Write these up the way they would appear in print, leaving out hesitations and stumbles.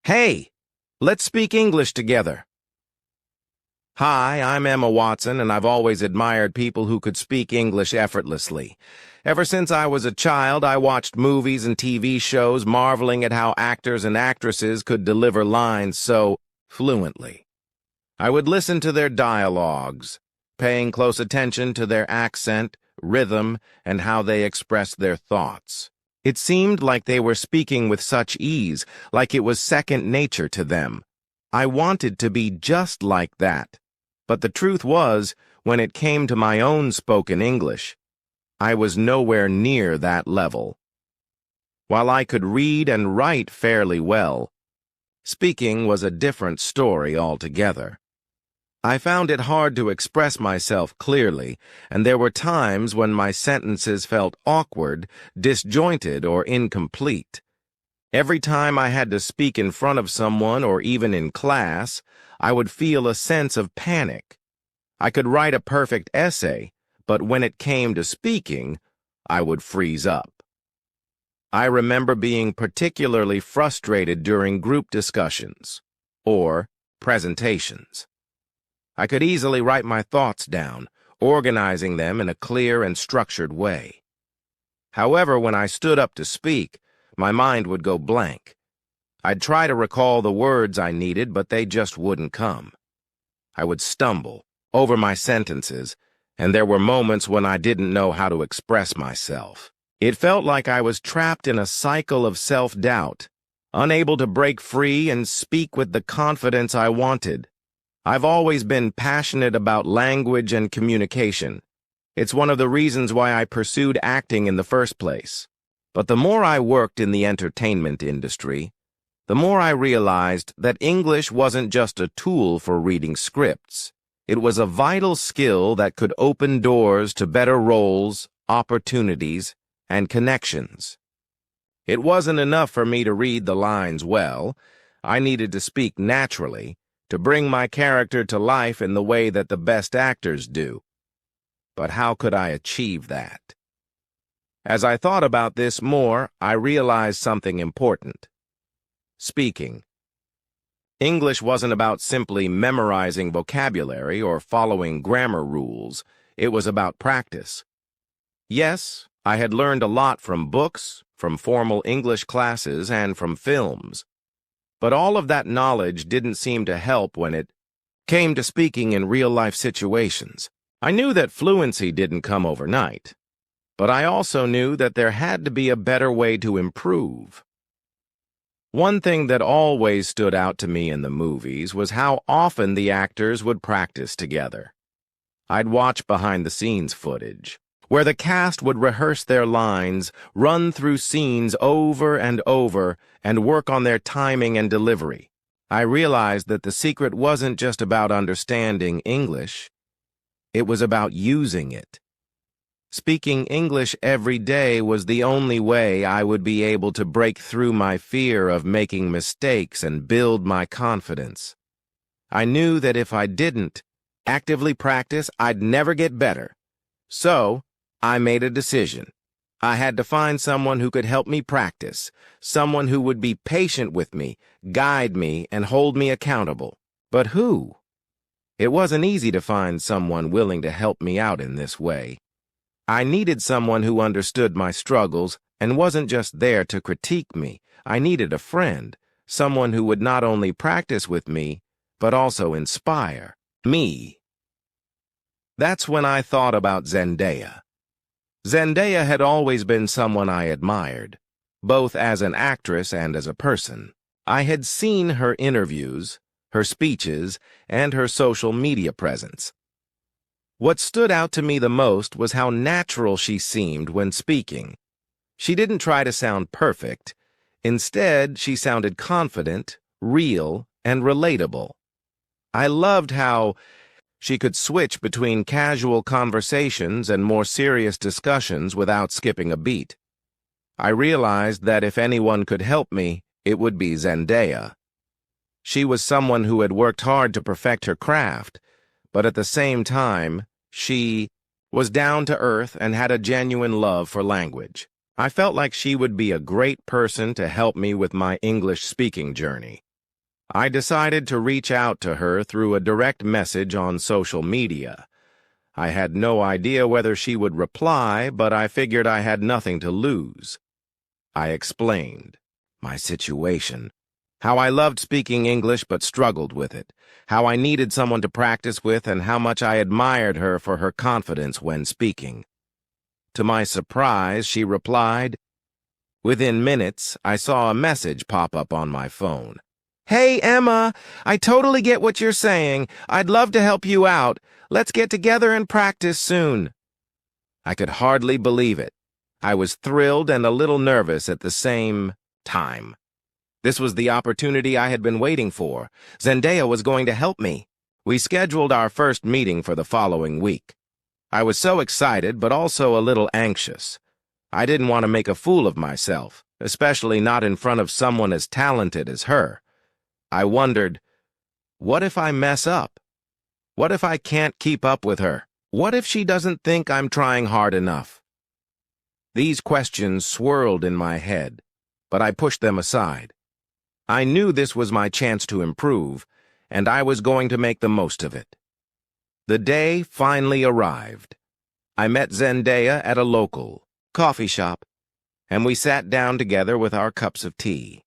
Hey, let's speak English together. Hi, I'm Emma Watson, and I've always admired people who could speak English effortlessly. Ever since I was a child, I watched movies and TV shows, marveling at how actors and actresses could deliver lines so fluently. I would listen to their dialogues, paying close attention to their accent, rhythm, and how they expressed their thoughts. It seemed like they were speaking with such ease, like it was second nature to them. I wanted to be just like that. But the truth was, when it came to my own spoken English, I was nowhere near that level. While I could read and write fairly well, speaking was a different story altogether. I found it hard to express myself clearly, and there were times when my sentences felt awkward, disjointed, or incomplete. Every time I had to speak in front of someone or even in class, I would feel a sense of panic. I could write a perfect essay, but when it came to speaking, I would freeze up. I remember being particularly frustrated during group discussions or presentations. I could easily write my thoughts down, organizing them in a clear and structured way. However, when I stood up to speak, my mind would go blank. I'd try to recall the words I needed, but they just wouldn't come. I would stumble over my sentences, and there were moments when I didn't know how to express myself. It felt like I was trapped in a cycle of self-doubt, unable to break free and speak with the confidence I wanted. I've always been passionate about language and communication. It's one of the reasons why I pursued acting in the first place. But the more I worked in the entertainment industry, the more I realized that English wasn't just a tool for reading scripts. It was a vital skill that could open doors to better roles, opportunities, and connections. It wasn't enough for me to read the lines well. I needed to speak naturally, to bring my character to life in the way that the best actors do. But how could I achieve that? As I thought about this more, I realized something important. Speaking. English wasn't about simply memorizing vocabulary or following grammar rules. It was about practice. Yes, I had learned a lot from books, from formal English classes, and from films. But all of that knowledge didn't seem to help when it came to speaking in real-life situations. I knew that fluency didn't come overnight, but I also knew that there had to be a better way to improve. One thing that always stood out to me in the movies was how often the actors would practice together. I'd watch behind-the-scenes footage, where the cast would rehearse their lines, run through scenes over and over, and work on their timing and delivery. I realized that the secret wasn't just about understanding English. It was about using it. Speaking English every day was the only way I would be able to break through my fear of making mistakes and build my confidence. I knew that if I didn't actively practice, I'd never get better. So, I made a decision. I had to find someone who could help me practice, someone who would be patient with me, guide me, and hold me accountable. But who? It wasn't easy to find someone willing to help me out in this way. I needed someone who understood my struggles and wasn't just there to critique me. I needed a friend, someone who would not only practice with me, but also inspire me. That's when I thought about Zendaya. Zendaya had always been someone I admired, both as an actress and as a person. I had seen her interviews, her speeches, and her social media presence. What stood out to me the most was how natural she seemed when speaking. She didn't try to sound perfect. Instead, she sounded confident, real, and relatable. I loved how she could switch between casual conversations and more serious discussions without skipping a beat. I realized that if anyone could help me, it would be Zendaya. She was someone who had worked hard to perfect her craft, but at the same time, she was down to earth and had a genuine love for language. I felt like she would be a great person to help me with my English speaking journey. I decided to reach out to her through a direct message on social media. I had no idea whether she would reply, but I figured I had nothing to lose. I explained my situation, how I loved speaking English but struggled with it, how I needed someone to practice with, and how much I admired her for her confidence when speaking. To my surprise, she replied. Within minutes, I saw a message pop up on my phone. "Hey, Emma, I totally get what you're saying. I'd love to help you out. Let's get together and practice soon." I could hardly believe it. I was thrilled and a little nervous at the same time. This was the opportunity I had been waiting for. Zendaya was going to help me. We scheduled our first meeting for the following week. I was so excited, but also a little anxious. I didn't want to make a fool of myself, especially not in front of someone as talented as her. I wondered, what if I mess up? What if I can't keep up with her? What if she doesn't think I'm trying hard enough? These questions swirled in my head, but I pushed them aside. I knew this was my chance to improve, and I was going to make the most of it. The day finally arrived. I met Zendaya at a local coffee shop, and we sat down together with our cups of tea.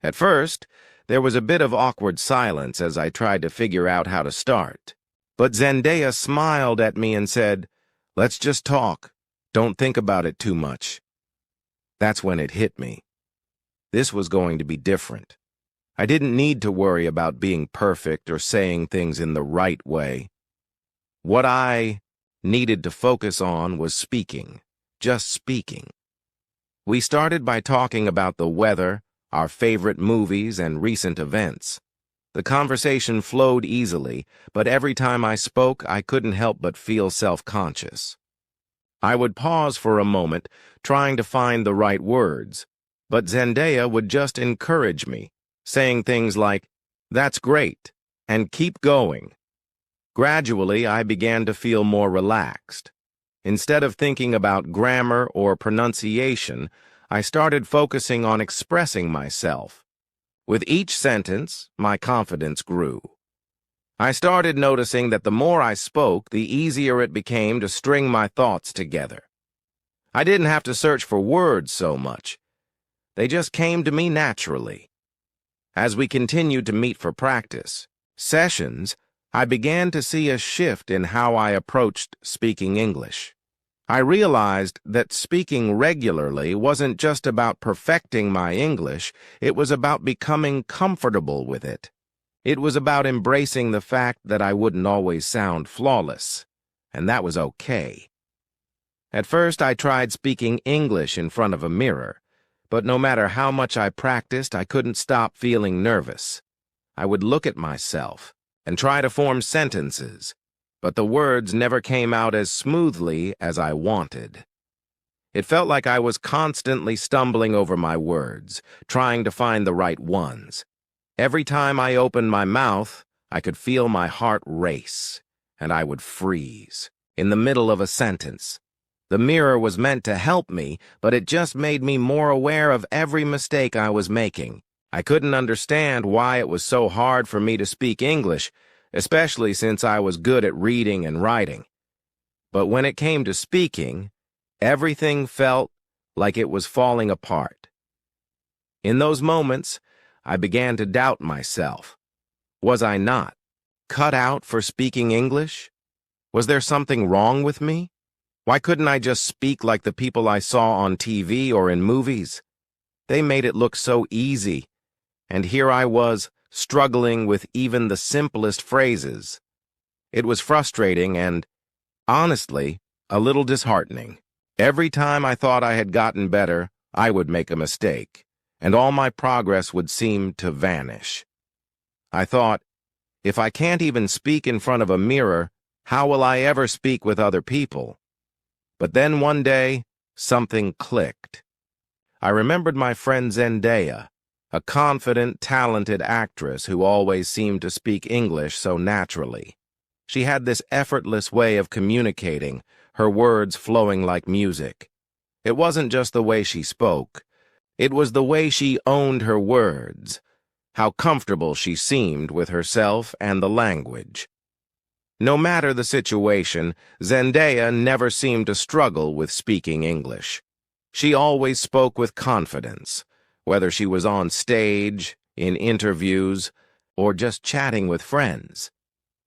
At first, there was a bit of awkward silence as I tried to figure out how to start. But Zendaya smiled at me and said, "Let's just talk. Don't think about it too much." That's when it hit me. This was going to be different. I didn't need to worry about being perfect or saying things in the right way. What I needed to focus on was speaking, just speaking. We started by talking about the weather, our favorite movies, and recent events. The conversation flowed easily, but every time I spoke, I couldn't help but feel self-conscious. I would pause for a moment, trying to find the right words, but Zendaya would just encourage me, saying things like, "That's great," and "keep going." Gradually, I began to feel more relaxed. Instead of thinking about grammar or pronunciation, I started focusing on expressing myself. With each sentence, my confidence grew. I started noticing that the more I spoke, the easier it became to string my thoughts together. I didn't have to search for words so much. They just came to me naturally. As we continued to meet for practice sessions, I began to see a shift in how I approached speaking English. I realized that speaking regularly wasn't just about perfecting my English, it was about becoming comfortable with it. It was about embracing the fact that I wouldn't always sound flawless, and that was okay. At first, I tried speaking English in front of a mirror, but no matter how much I practiced, I couldn't stop feeling nervous. I would look at myself and try to form sentences, but the words never came out as smoothly as I wanted. It felt like I was constantly stumbling over my words, trying to find the right ones. Every time I opened my mouth, I could feel my heart race, and I would freeze in the middle of a sentence. The mirror was meant to help me, but it just made me more aware of every mistake I was making. I couldn't understand why it was so hard for me to speak English, especially since I was good at reading and writing. But when it came to speaking, everything felt like it was falling apart. In those moments, I began to doubt myself. Was I not cut out for speaking English? Was there something wrong with me? Why couldn't I just speak like the people I saw on TV or in movies? They made it look so easy, and here I was, struggling with even the simplest phrases. It was frustrating and, honestly, a little disheartening. Every time I thought I had gotten better, I would make a mistake, and all my progress would seem to vanish. I thought, if I can't even speak in front of a mirror, how will I ever speak with other people? But then one day, something clicked. I remembered my friend Zendaya, a confident, talented actress who always seemed to speak English so naturally. She had this effortless way of communicating, her words flowing like music. It wasn't just the way she spoke. It was the way she owned her words. how comfortable she seemed with herself and the language. No matter the situation, Zendaya never seemed to struggle with speaking English. She always spoke with confidence, whether she was on stage, in interviews, or just chatting with friends.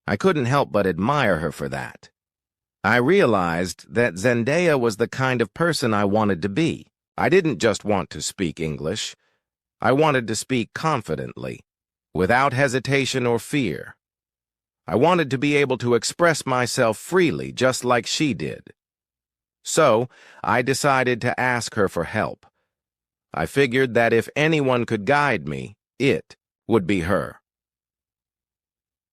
I couldn't help but admire her for that. I realized that Zendaya was the kind of person I wanted to be. I didn't just want to speak English. I wanted to speak confidently, without hesitation or fear. I wanted to be able to express myself freely, just like she did. So, I decided to ask her for help. I figured that if anyone could guide me, it would be her.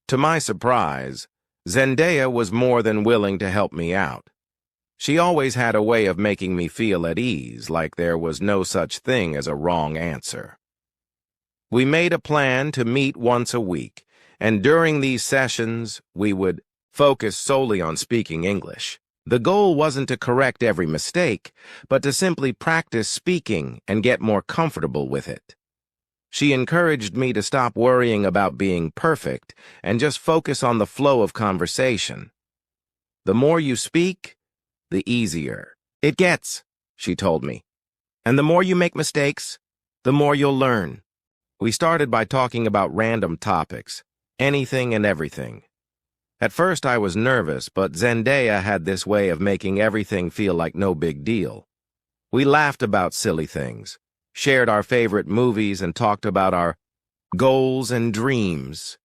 To my surprise, Zendaya was more than willing to help me out. She always had a way of making me feel at ease, like there was no such thing as a wrong answer. We made a plan to meet once a week, and during these sessions, we would focus solely on speaking English. The goal wasn't to correct every mistake, but to simply practice speaking and get more comfortable with it. She encouraged me to stop worrying about being perfect and just focus on the flow of conversation. The more you speak, the easier it gets, she told me. And the more you make mistakes, the more you'll learn. We started by talking about random topics, anything and everything. At first I was nervous, but Zendaya had this way of making everything feel like no big deal. We laughed about silly things, shared our favorite movies, and talked about our goals and dreams.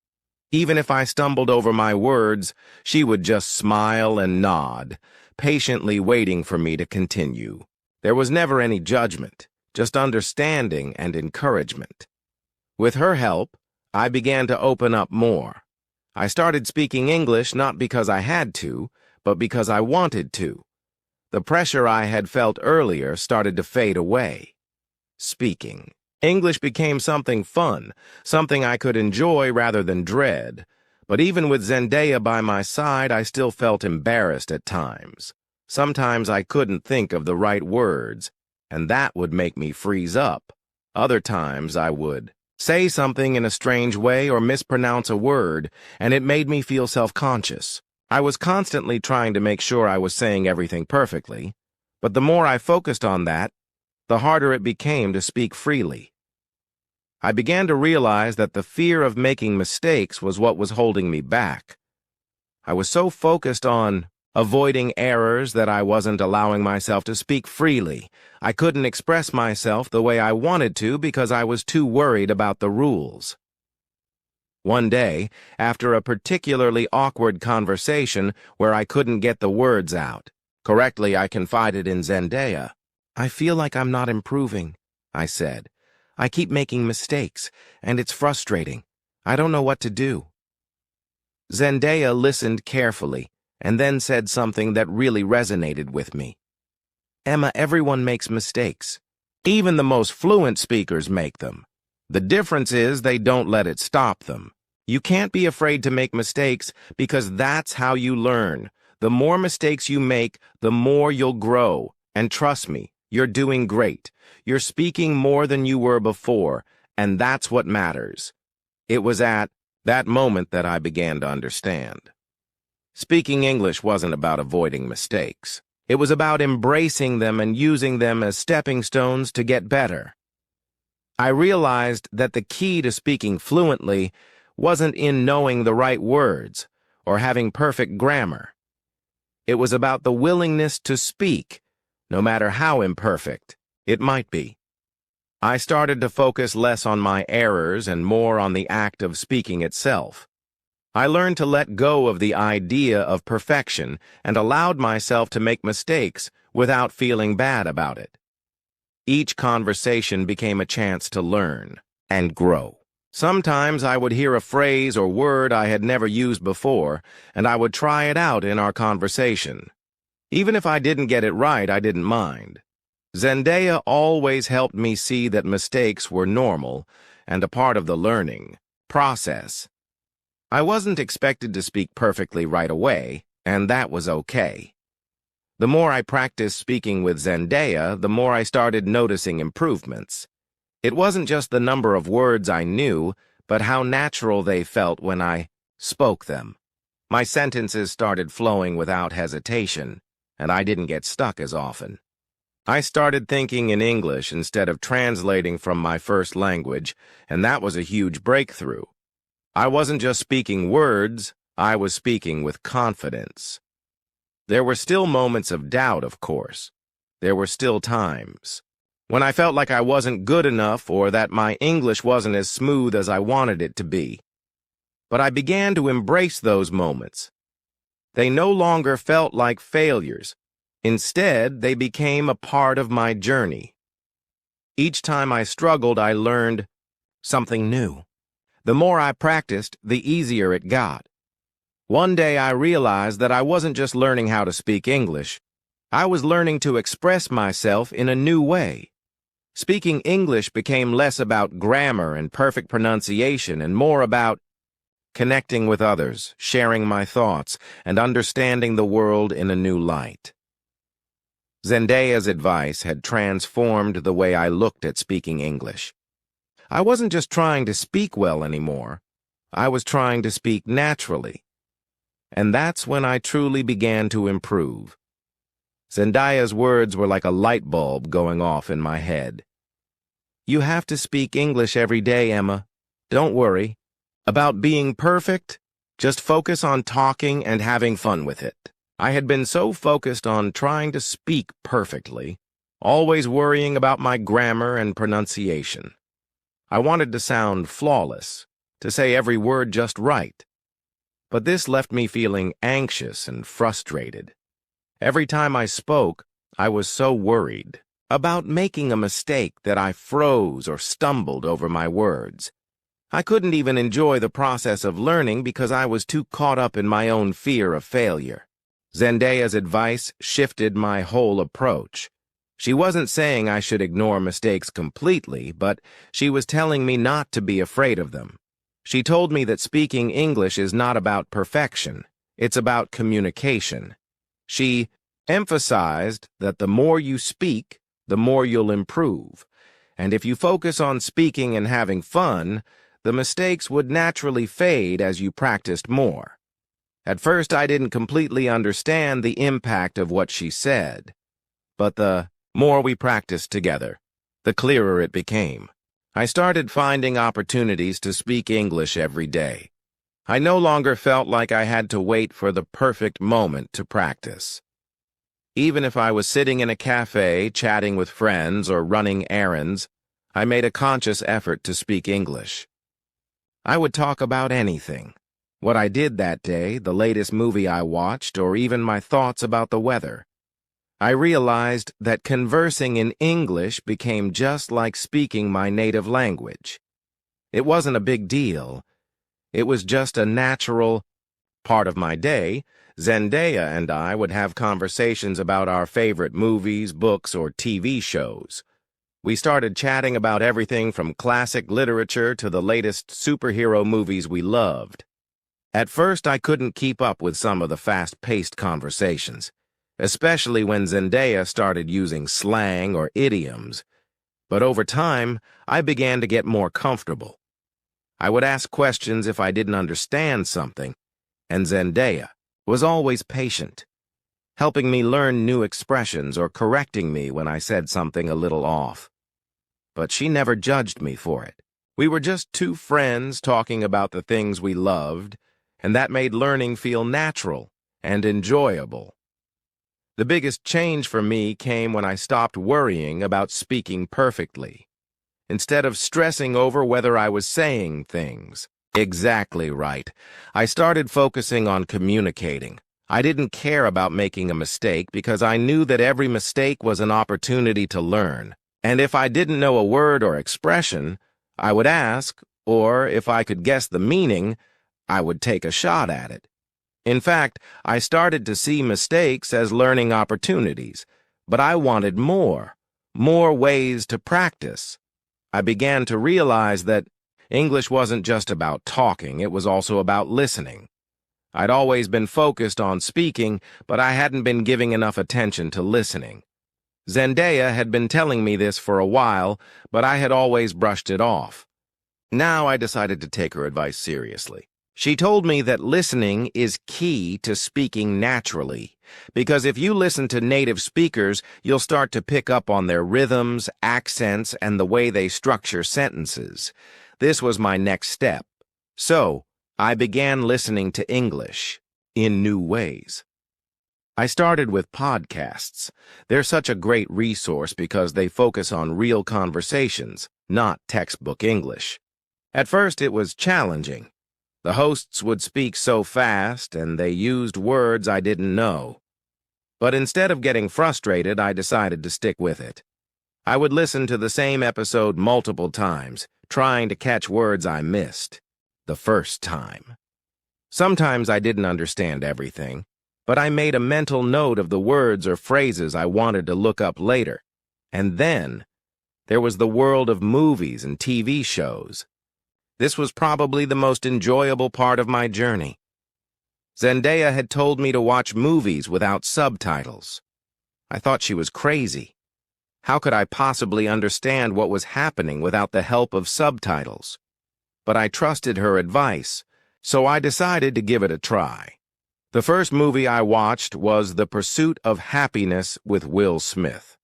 Even if I stumbled over my words, she would just smile and nod, patiently waiting for me to continue. There was never any judgment, just understanding and encouragement. With her help, I began to open up more. I started speaking English not because I had to, but because I wanted to. The pressure I had felt earlier started to fade away. Speaking English became something fun, something I could enjoy rather than dread. But even with Zendaya by my side, I still felt embarrassed at times. Sometimes I couldn't think of the right words, and that would make me freeze up. Other times I would say something in a strange way or mispronounce a word, and it made me feel self-conscious. I was constantly trying to make sure I was saying everything perfectly, but the more I focused on that, the harder it became to speak freely. I began to realize that the fear of making mistakes was what was holding me back. I was so focused on avoiding errors that I wasn't allowing myself to speak freely. I couldn't express myself the way I wanted to because I was too worried about the rules. One day, after a particularly awkward conversation where I couldn't get the words out correctly, I confided in Zendaya. "I feel like I'm not improving," I said. "I keep making mistakes, and it's frustrating. I don't know what to do." Zendaya listened carefully and then said something that really resonated with me. "Emma, everyone makes mistakes. Even the most fluent speakers make them. The difference is they don't let it stop them. You can't be afraid to make mistakes because that's how you learn. The more mistakes you make, the more you'll grow. And trust me, you're doing great. You're speaking more than you were before, and that's what matters." It was at that moment that I began to understand. Speaking English wasn't about avoiding mistakes. It was about embracing them and using them as stepping stones to get better. I realized that the key to speaking fluently wasn't in knowing the right words or having perfect grammar. It was about the willingness to speak, no matter how imperfect it might be. I started to focus less on my errors and more on the act of speaking itself. I learned to let go of the idea of perfection and allowed myself to make mistakes without feeling bad about it. Each conversation became a chance to learn and grow. Sometimes I would hear a phrase or word I had never used before, and I would try it out in our conversation. Even if I didn't get it right, I didn't mind. Zendaya always helped me see that mistakes were normal and a part of the learning process. I wasn't expected to speak perfectly right away, and that was okay. The more I practiced speaking with Zendaya, the more I started noticing improvements. It wasn't just the number of words I knew, but how natural they felt when I spoke them. My sentences started flowing without hesitation, and I didn't get stuck as often. I started thinking in English instead of translating from my first language, and that was a huge breakthrough. I wasn't just speaking words, I was speaking with confidence. There were still moments of doubt, of course. There were still times when I felt like I wasn't good enough or that my English wasn't as smooth as I wanted it to be. But I began to embrace those moments. They no longer felt like failures. Instead, they became a part of my journey. Each time I struggled, I learned something new. The more I practiced, the easier it got. One day I realized that I wasn't just learning how to speak English. I was learning to express myself in a new way. Speaking English became less about grammar and perfect pronunciation and more about connecting with others, sharing my thoughts, and understanding the world in a new light. Zendaya's advice had transformed the way I looked at speaking English. I wasn't just trying to speak well anymore. I was trying to speak naturally. And that's when I truly began to improve. Zendaya's words were like a light bulb going off in my head. You have to speak English every day, Emma. Don't worry. About being perfect, just focus on talking and having fun with it. I had been so focused on trying to speak perfectly, always worrying about my grammar and pronunciation. I wanted to sound flawless, to say every word just right. But this left me feeling anxious and frustrated. Every time I spoke, I was so worried about making a mistake that I froze or stumbled over my words. I couldn't even enjoy the process of learning because I was too caught up in my own fear of failure. Zendaya's advice shifted my whole approach. She wasn't saying I should ignore mistakes completely, but she was telling me not to be afraid of them. She told me that speaking English is not about perfection, it's about communication. She emphasized that the more you speak, the more you'll improve. And if you focus on speaking and having fun, the mistakes would naturally fade as you practiced more. At first, I didn't completely understand the impact of what she said. But the more we practiced together, the clearer it became. I started finding opportunities to speak English every day. I no longer felt like I had to wait for the perfect moment to practice. Even if I was sitting in a cafe, chatting with friends, or running errands, I made a conscious effort to speak English. I would talk about anything. What I did that day, the latest movie I watched, or even my thoughts about the weather. I realized that conversing in English became just like speaking my native language. It wasn't a big deal. It was just a natural part of my day. Zendaya and I would have conversations about our favorite movies, books, or TV shows. We started chatting about everything from classic literature to the latest superhero movies we loved. At first, I couldn't keep up with some of the fast-paced conversations, especially when Zendaya started using slang or idioms. But over time, I began to get more comfortable. I would ask questions if I didn't understand something, and Zendaya was always patient, helping me learn new expressions or correcting me when I said something a little off. But she never judged me for it. We were just two friends talking about the things we loved, and that made learning feel natural and enjoyable. The biggest change for me came when I stopped worrying about speaking perfectly. Instead of stressing over whether I was saying things exactly right, I started focusing on communicating. I didn't care about making a mistake because I knew that every mistake was an opportunity to learn. And if I didn't know a word or expression, I would ask, or if I could guess the meaning, I would take a shot at it. In fact, I started to see mistakes as learning opportunities, but I wanted more ways to practice. I began to realize that English wasn't just about talking, it was also about listening. I'd always been focused on speaking, but I hadn't been giving enough attention to listening. Zendaya had been telling me this for a while, but I had always brushed it off. Now I decided to take her advice seriously. She told me that listening is key to speaking naturally, because if you listen to native speakers, you'll start to pick up on their rhythms, accents, and the way they structure sentences. This was my next step. So, I began listening to English in new ways. I started with podcasts. They're such a great resource because they focus on real conversations, not textbook English. At first, it was challenging. The hosts would speak so fast, and they used words I didn't know. But instead of getting frustrated, I decided to stick with it. I would listen to the same episode multiple times, trying to catch words I missed the first time. Sometimes I didn't understand everything, but I made a mental note of the words or phrases I wanted to look up later. And then, there was the world of movies and TV shows. This was probably the most enjoyable part of my journey. Zendaya had told me to watch movies without subtitles. I thought she was crazy. How could I possibly understand what was happening without the help of subtitles? But I trusted her advice, so I decided to give it a try. The first movie I watched was The Pursuit of Happiness with Will Smith.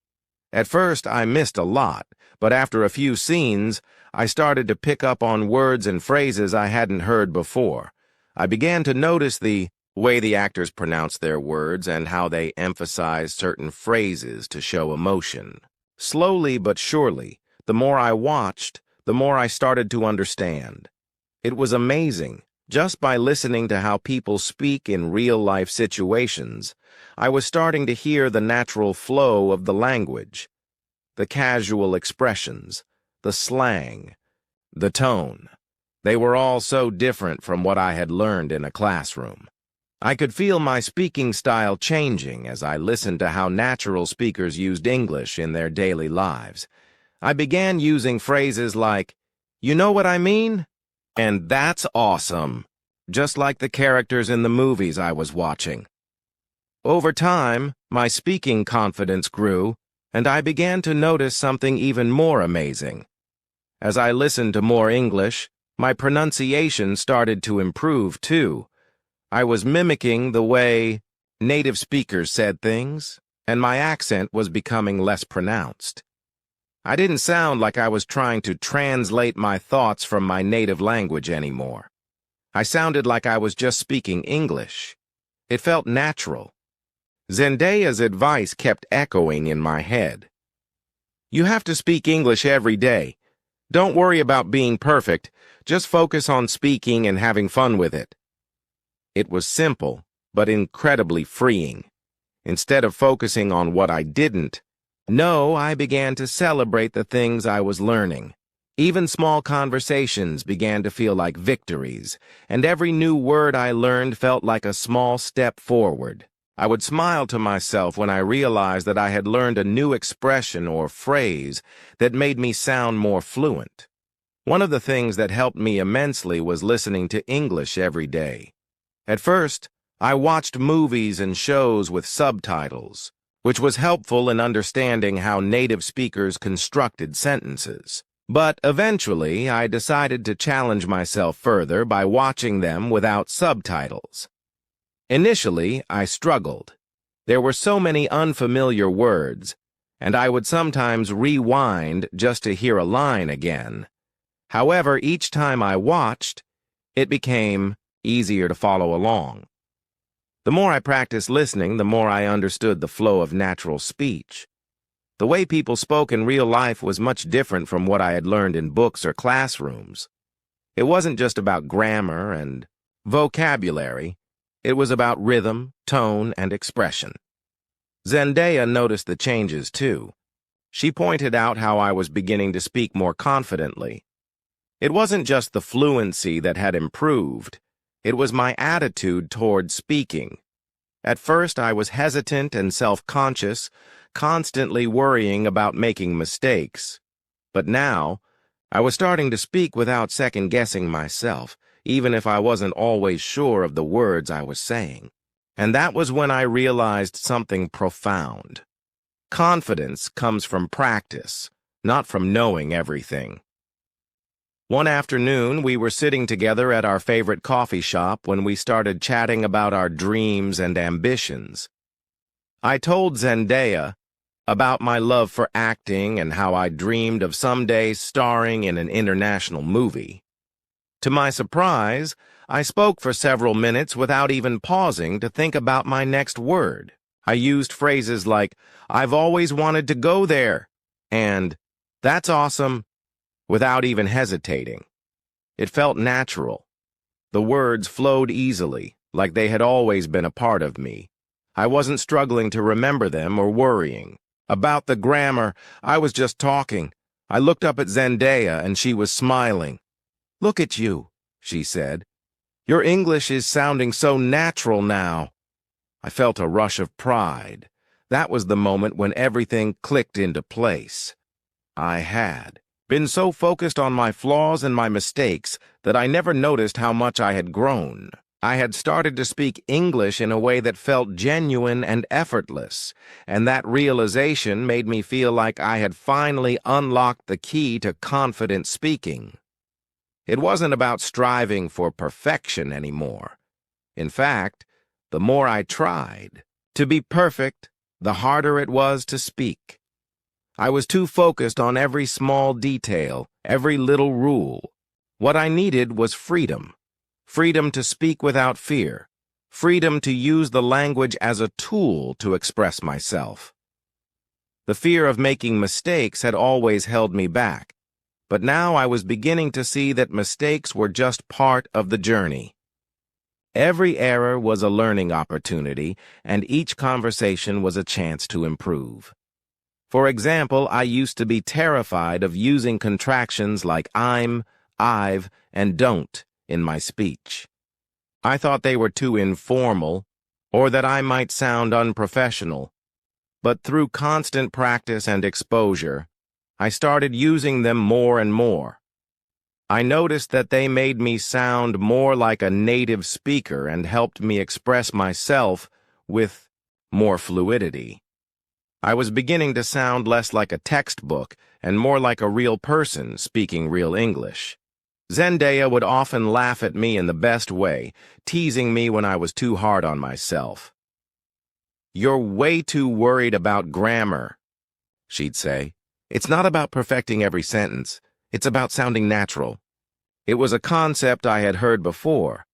At first, I missed a lot, but after a few scenes, I started to pick up on words and phrases I hadn't heard before. I began to notice the way the actors pronounced their words and how they emphasized certain phrases to show emotion. Slowly but surely, the more I watched, the more I started to understand. It was amazing. Just by listening to how people speak in real-life situations, I was starting to hear the natural flow of the language, the casual expressions, the slang, the tone. They were all so different from what I had learned in a classroom. I could feel my speaking style changing as I listened to how natural speakers used English in their daily lives. I began using phrases like, "You know what I mean?" and "That's awesome," just like the characters in the movies I was watching. Over time, my speaking confidence grew, and I began to notice something even more amazing. As I listened to more English, my pronunciation started to improve too. I was mimicking the way native speakers said things, and my accent was becoming less pronounced. I didn't sound like I was trying to translate my thoughts from my native language anymore. I sounded like I was just speaking English. It felt natural. Zendaya's advice kept echoing in my head. You have to speak English every day. Don't worry about being perfect. Just focus on speaking and having fun with it. It was simple, but incredibly freeing. Instead of focusing on what I didn't know, I began to celebrate the things I was learning. Even small conversations began to feel like victories, and every new word I learned felt like a small step forward. I would smile to myself when I realized that I had learned a new expression or phrase that made me sound more fluent. One of the things that helped me immensely was listening to English every day. At first, I watched movies and shows with subtitles, which was helpful in understanding how native speakers constructed sentences. But eventually, I decided to challenge myself further by watching them without subtitles. Initially, I struggled. There were so many unfamiliar words, and I would sometimes rewind just to hear a line again. However, each time I watched, it became easier to follow along. The more I practiced listening, the more I understood the flow of natural speech. The way people spoke in real life was much different from what I had learned in books or classrooms. It wasn't just about grammar and vocabulary. It was about rhythm, tone, and expression. Zendaya noticed the changes, too. She pointed out how I was beginning to speak more confidently. It wasn't just the fluency that had improved. It was my attitude toward speaking. At first, I was hesitant and self-conscious, constantly worrying about making mistakes. But now, I was starting to speak without second-guessing myself, even if I wasn't always sure of the words I was saying. And that was when I realized something profound. Confidence comes from practice, not from knowing everything. One afternoon, we were sitting together at our favorite coffee shop when we started chatting about our dreams and ambitions. I told Zendaya about my love for acting and how I dreamed of someday starring in an international movie. To my surprise, I spoke for several minutes without even pausing to think about my next word. I used phrases like, "I've always wanted to go there," and "That's awesome," without even hesitating. It felt natural. The words flowed easily, like they had always been a part of me. I wasn't struggling to remember them or worrying. About the grammar, I was just talking. I looked up at Zendaya and she was smiling. "Look at you," she said. "Your English is sounding so natural now." I felt a rush of pride. That was the moment when everything clicked into place. I had been so focused on my flaws and my mistakes that I never noticed how much I had grown. I had started to speak English in a way that felt genuine and effortless, and that realization made me feel like I had finally unlocked the key to confident speaking. It wasn't about striving for perfection anymore. In fact, the more I tried to be perfect, the harder it was to speak. I was too focused on every small detail, every little rule. What I needed was freedom. Freedom to speak without fear. Freedom to use the language as a tool to express myself. The fear of making mistakes had always held me back, but now I was beginning to see that mistakes were just part of the journey. Every error was a learning opportunity, and each conversation was a chance to improve. For example, I used to be terrified of using contractions like I'm, I've, and don't in my speech. I thought they were too informal, or that I might sound unprofessional. But through constant practice and exposure, I started using them more and more. I noticed that they made me sound more like a native speaker and helped me express myself with more fluidity. I was beginning to sound less like a textbook and more like a real person speaking real English. Zendaya would often laugh at me in the best way, teasing me when I was too hard on myself. "You're way too worried about grammar," she'd say. "It's not about perfecting every sentence. It's about sounding natural." It was a concept I had heard before,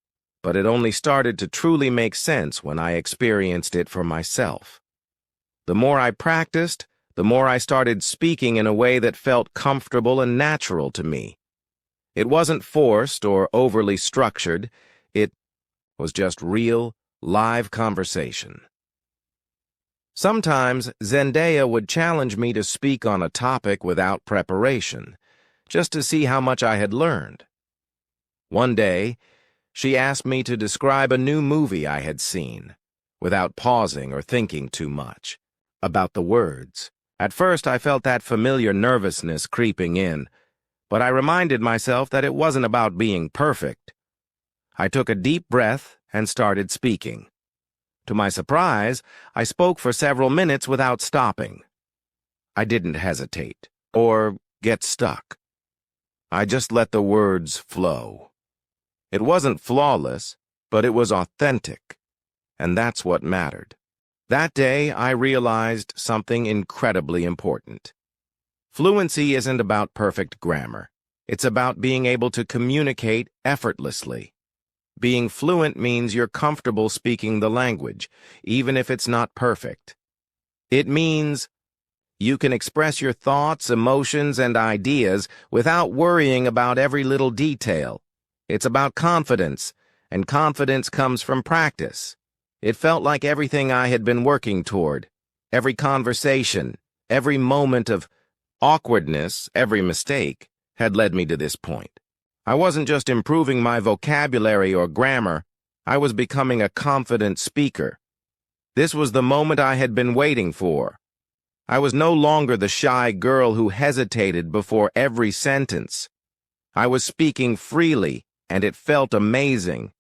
but it only started to truly make sense when I experienced it for myself. The more I practiced, the more I started speaking in a way that felt comfortable and natural to me. It wasn't forced or overly structured. It was just real, live conversation. Sometimes Zendaya would challenge me to speak on a topic without preparation, just to see how much I had learned. One day, she asked me to describe a new movie I had seen, without pausing or thinking too much, about the words. At first, I felt that familiar nervousness creeping in, but I reminded myself that it wasn't about being perfect. I took a deep breath and started speaking. To my surprise, I spoke for several minutes without stopping. I didn't hesitate or get stuck. I just let the words flow. It wasn't flawless, but it was authentic, and that's what mattered. That day, I realized something incredibly important. Fluency isn't about perfect grammar. It's about being able to communicate effortlessly. Being fluent means you're comfortable speaking the language, even if it's not perfect. It means you can express your thoughts, emotions, and ideas without worrying about every little detail. It's about confidence, and confidence comes from practice. It felt like everything I had been working toward, every conversation, every moment of awkwardness, every mistake, had led me to this point. I wasn't just improving my vocabulary or grammar, I was becoming a confident speaker. This was the moment I had been waiting for. I was no longer the shy girl who hesitated before every sentence. I was speaking freely, and it felt amazing.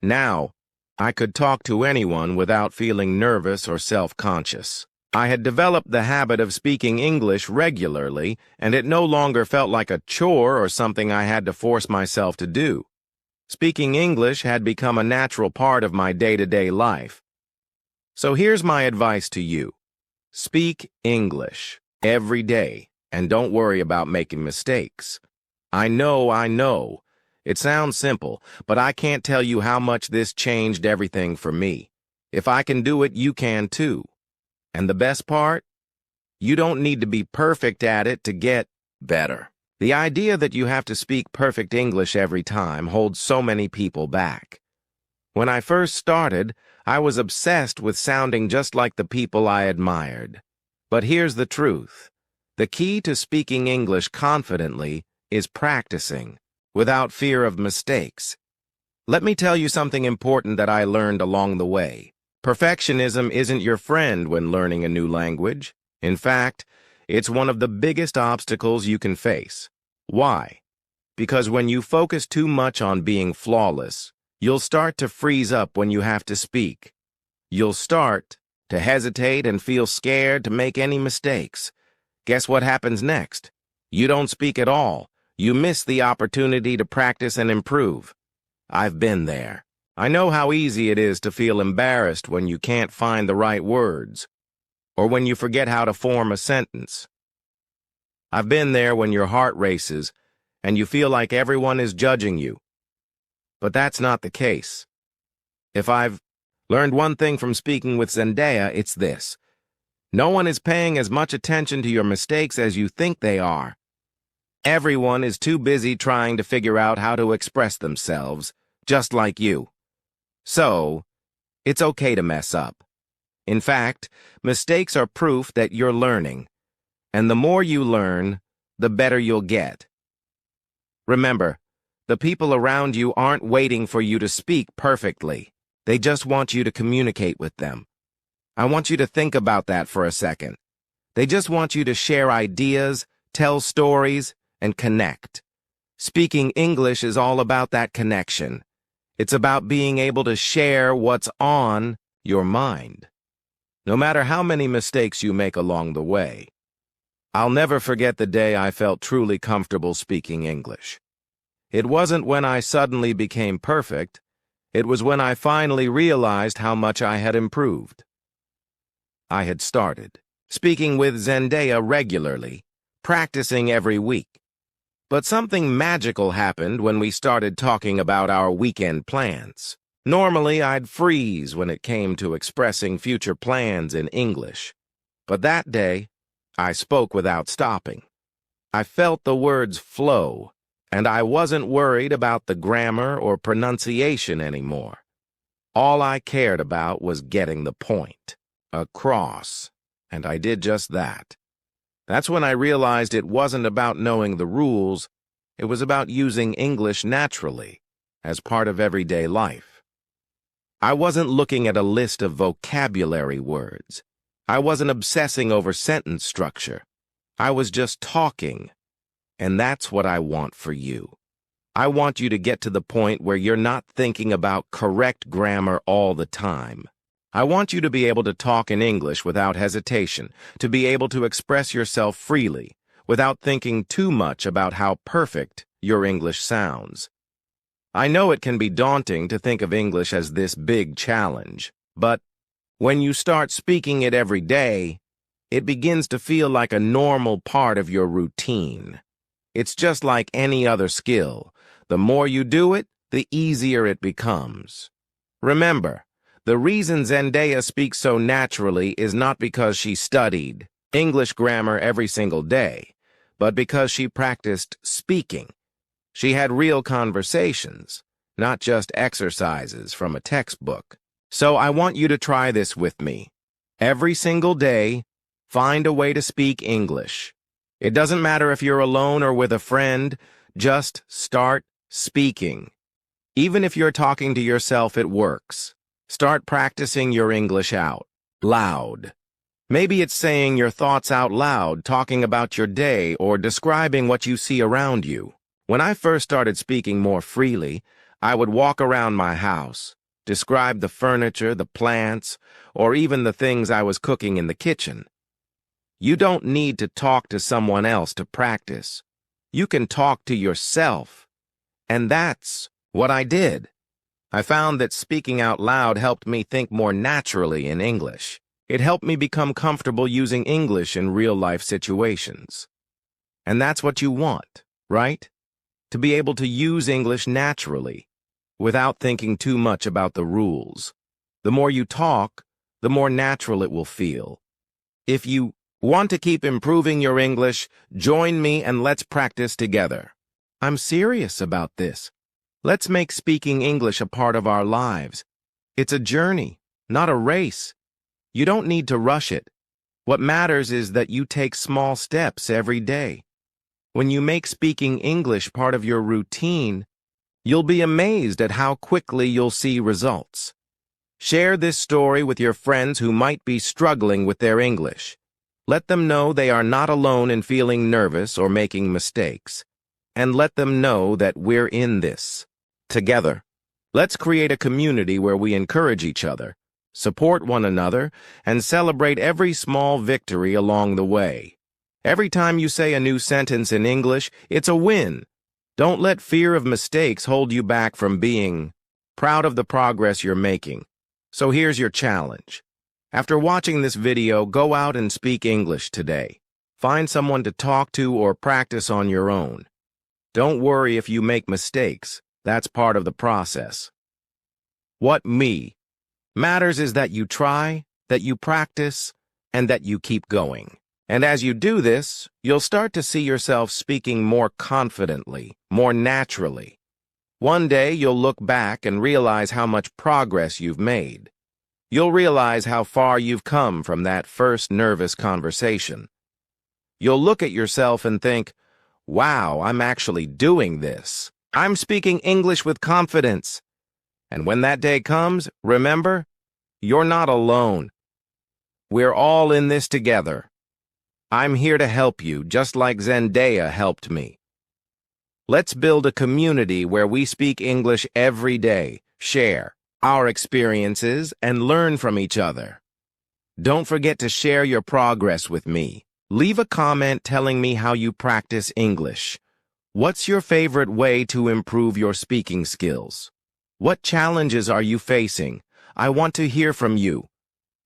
Now, I could talk to anyone without feeling nervous or self-conscious. I had developed the habit of speaking English regularly, and it no longer felt like a chore or something I had to force myself to do. Speaking English had become a natural part of my day-to-day life. So here's my advice to you. Speak English every day, and don't worry about making mistakes. I know. It sounds simple, but I can't tell you how much this changed everything for me. If I can do it, you can too. And the best part? You don't need to be perfect at it to get better. The idea that you have to speak perfect English every time holds so many people back. When I first started, I was obsessed with sounding just like the people I admired. But here's the truth. The key to speaking English confidently is practicing, without fear of mistakes. Let me tell you something important that I learned along the way. Perfectionism isn't your friend when learning a new language. In fact, it's one of the biggest obstacles you can face. Why? Because when you focus too much on being flawless, you'll start to freeze up when you have to speak. You'll start to hesitate and feel scared to make any mistakes. Guess what happens next? You don't speak at all. You miss the opportunity to practice and improve. I've been there. I know how easy it is to feel embarrassed when you can't find the right words, or when you forget how to form a sentence. I've been there when your heart races and you feel like everyone is judging you. But that's not the case. If I've learned one thing from speaking with Zendaya, it's this. No one is paying as much attention to your mistakes as you think they are. Everyone is too busy trying to figure out how to express themselves, just like you. So, it's okay to mess up. In fact, mistakes are proof that you're learning. And the more you learn, the better you'll get. Remember, the people around you aren't waiting for you to speak perfectly. They just want you to communicate with them. I want you to think about that for a second. They just want you to share ideas, tell stories, and connect. Speaking English is all about that connection. It's about being able to share what's on your mind. No matter how many mistakes you make along the way. I'll never forget the day I felt truly comfortable speaking English. It wasn't when I suddenly became perfect. It was when I finally realized how much I had improved. I had started speaking with Zendaya regularly, practicing every week. But something magical happened when we started talking about our weekend plans. Normally, I'd freeze when it came to expressing future plans in English. But that day, I spoke without stopping. I felt the words flow, and I wasn't worried about the grammar or pronunciation anymore. All I cared about was getting the point across, and I did just that. That's when I realized it wasn't about knowing the rules, it was about using English naturally, as part of everyday life. I wasn't looking at a list of vocabulary words. I wasn't obsessing over sentence structure. I was just talking, and that's what I want for you. I want you to get to the point where you're not thinking about correct grammar all the time. I want you to be able to talk in English without hesitation, to be able to express yourself freely, without thinking too much about how perfect your English sounds. I know it can be daunting to think of English as this big challenge, but when you start speaking it every day, it begins to feel like a normal part of your routine. It's just like any other skill. The more you do it, the easier it becomes. Remember, the reason Zendaya speaks so naturally is not because she studied English grammar every single day, but because she practiced speaking. She had real conversations, not just exercises from a textbook. So I want you to try this with me. Every single day, find a way to speak English. It doesn't matter if you're alone or with a friend, just start speaking. Even if you're talking to yourself, it works. Start practicing your English out loud. Maybe it's saying your thoughts out loud, talking about your day, or describing what you see around you. When I first started speaking more freely, I would walk around my house, describe the furniture, the plants, or even the things I was cooking in the kitchen. You don't need to talk to someone else to practice. You can talk to yourself. And that's what I did. I found that speaking out loud helped me think more naturally in English. It helped me become comfortable using English in real-life situations. And that's what you want, right? To be able to use English naturally, without thinking too much about the rules. The more you talk, the more natural it will feel. If you want to keep improving your English, join me and let's practice together. I'm serious about this. Let's make speaking English a part of our lives. It's a journey, not a race. You don't need to rush it. What matters is that you take small steps every day. When you make speaking English part of your routine, you'll be amazed at how quickly you'll see results. Share this story with your friends who might be struggling with their English. Let them know they are not alone in feeling nervous or making mistakes. And let them know that we're in this together. Let's create a community where we encourage each other, support one another, and celebrate every small victory along the way. Every time you say a new sentence in English, it's a win. Don't let fear of mistakes hold you back from being proud of the progress you're making. So here's your challenge. After watching this video, go out and speak English today. Find someone to talk to or practice on your own. Don't worry if you make mistakes. That's part of the process. What matters is that you try, that you practice, and that you keep going. And as you do this, you'll start to see yourself speaking more confidently, more naturally. One day, you'll look back and realize how much progress you've made. You'll realize how far you've come from that first nervous conversation. You'll look at yourself and think, wow, I'm actually doing this. I'm speaking English with confidence. And when that day comes, remember, you're not alone. We're all in this together. I'm here to help you, just like Zendaya helped me. Let's build a community where we speak English every day, share our experiences, and learn from each other. Don't forget to share your progress with me. Leave a comment telling me how you practice English. What's your favorite way to improve your speaking skills? What challenges are you facing? I want to hear from you.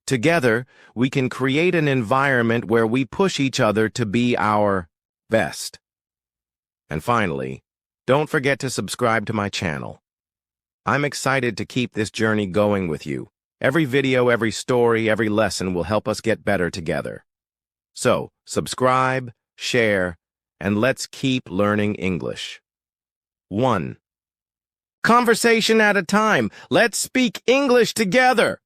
Together, we can create an environment where we push each other to be our best. And finally, don't forget to subscribe to my channel. I'm excited to keep this journey going with you. Every video, every story, every lesson will help us get better together. So, subscribe, share, and let's keep learning English. 1 conversation at a time. Let's speak English together.